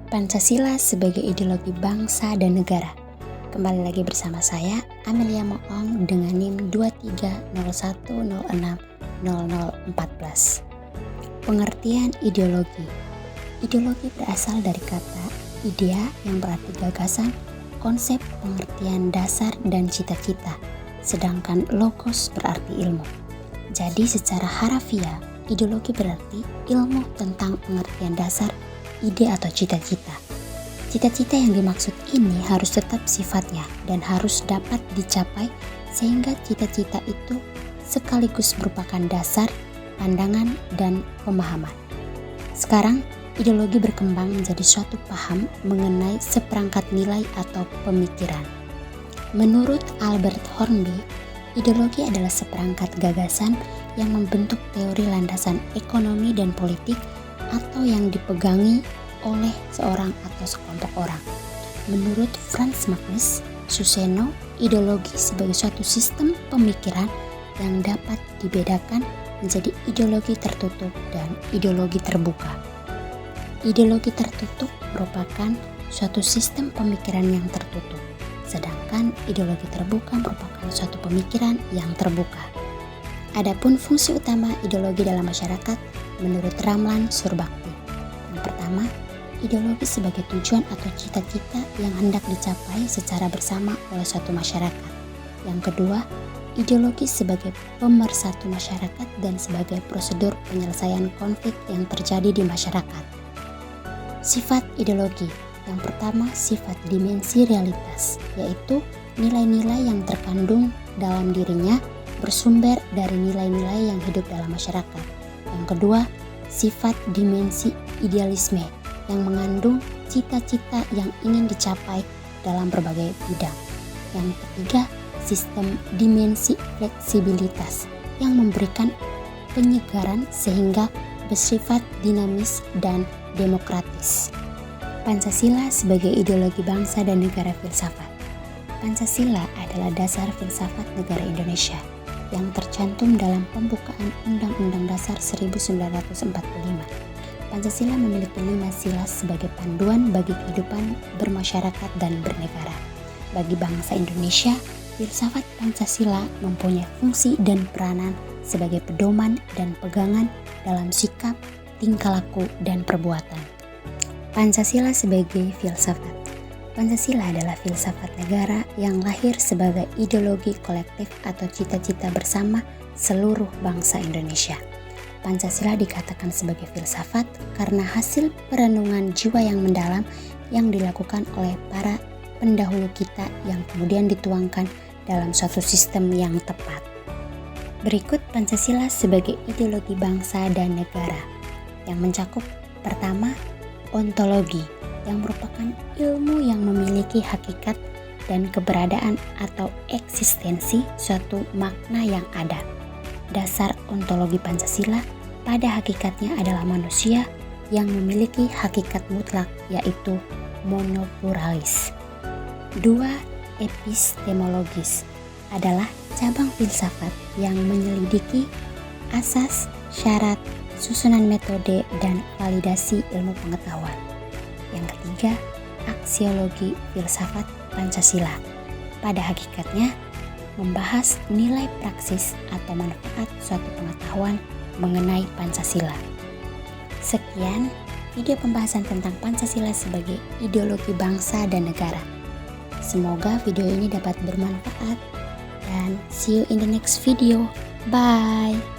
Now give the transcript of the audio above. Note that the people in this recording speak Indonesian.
Pancasila sebagai ideologi bangsa dan negara. Kembali lagi bersama saya, Amelia Moong dengan NIM 2301060014. Pengertian ideologi. Ideologi berasal dari kata idea yang berarti gagasan, konsep, pengertian dasar, dan cita-cita. Sedangkan logos berarti ilmu. Jadi secara harafiah, ideologi berarti ilmu tentang pengertian dasar, ide atau cita-cita. Cita-cita yang dimaksud ini harus tetap sifatnya dan harus dapat dicapai sehingga cita-cita itu sekaligus merupakan dasar, pandangan, dan pemahaman. Sekarang, ideologi berkembang menjadi suatu paham mengenai seperangkat nilai atau pemikiran. Menurut Albert Hornby, ideologi adalah seperangkat gagasan yang membentuk teori landasan ekonomi dan politik atau yang dipegangi oleh seorang atau sekelompok orang. Menurut Franz Magnus Suseno, ideologi sebagai suatu sistem pemikiran yang dapat dibedakan menjadi ideologi tertutup dan ideologi terbuka. Ideologi tertutup merupakan suatu sistem pemikiran yang tertutup, sedangkan ideologi terbuka merupakan suatu pemikiran yang terbuka. Adapun fungsi utama ideologi dalam masyarakat menurut Ramlan Surbakti. Yang pertama, ideologi sebagai tujuan atau cita-cita yang hendak dicapai secara bersama oleh suatu masyarakat. Yang kedua, ideologi sebagai pemersatu masyarakat dan sebagai prosedur penyelesaian konflik yang terjadi di masyarakat. Sifat ideologi. Yang pertama, sifat dimensi realitas, yaitu nilai-nilai yang terkandung dalam dirinya bersumber dari nilai-nilai yang hidup dalam masyarakat. Yang kedua, sifat dimensi idealisme yang mengandung cita-cita yang ingin dicapai dalam berbagai bidang. Yang ketiga, sistem dimensi fleksibilitas yang memberikan penyegaran sehingga bersifat dinamis dan demokratis. Pancasila sebagai ideologi bangsa dan negara filsafat. Pancasila adalah dasar filsafat negara Indonesia yang tercantum dalam pembukaan Undang-Undang Dasar 1945. Pancasila memiliki 5 sila sebagai panduan bagi kehidupan bermasyarakat dan bernegara. Bagi bangsa Indonesia, filsafat Pancasila mempunyai fungsi dan peranan sebagai pedoman dan pegangan dalam sikap, tingkah laku, dan perbuatan. Pancasila sebagai filsafat. Pancasila adalah filsafat negara yang lahir sebagai ideologi kolektif atau cita-cita bersama seluruh bangsa Indonesia. Pancasila dikatakan sebagai filsafat karena hasil perenungan jiwa yang mendalam yang dilakukan oleh para pendahulu kita yang kemudian dituangkan dalam suatu sistem yang tepat. Berikut Pancasila sebagai ideologi bangsa dan negara yang mencakup pertama, ontologi yang merupakan ilmu yang memiliki hakikat dan keberadaan atau eksistensi suatu makna yang ada. Dasar ontologi Pancasila pada hakikatnya adalah manusia yang memiliki hakikat mutlak yaitu monopluralis. 2. Epistemologis adalah cabang filsafat yang menyelidiki asas, syarat, susunan metode, dan validasi ilmu pengetahuan. Yang ketiga, aksiologi filsafat Pancasila. Pada hakikatnya, membahas nilai praksis atau manfaat suatu pengetahuan mengenai Pancasila. Sekian video pembahasan tentang Pancasila sebagai ideologi bangsa dan negara. Semoga video ini dapat bermanfaat dan see you in the next video. Bye!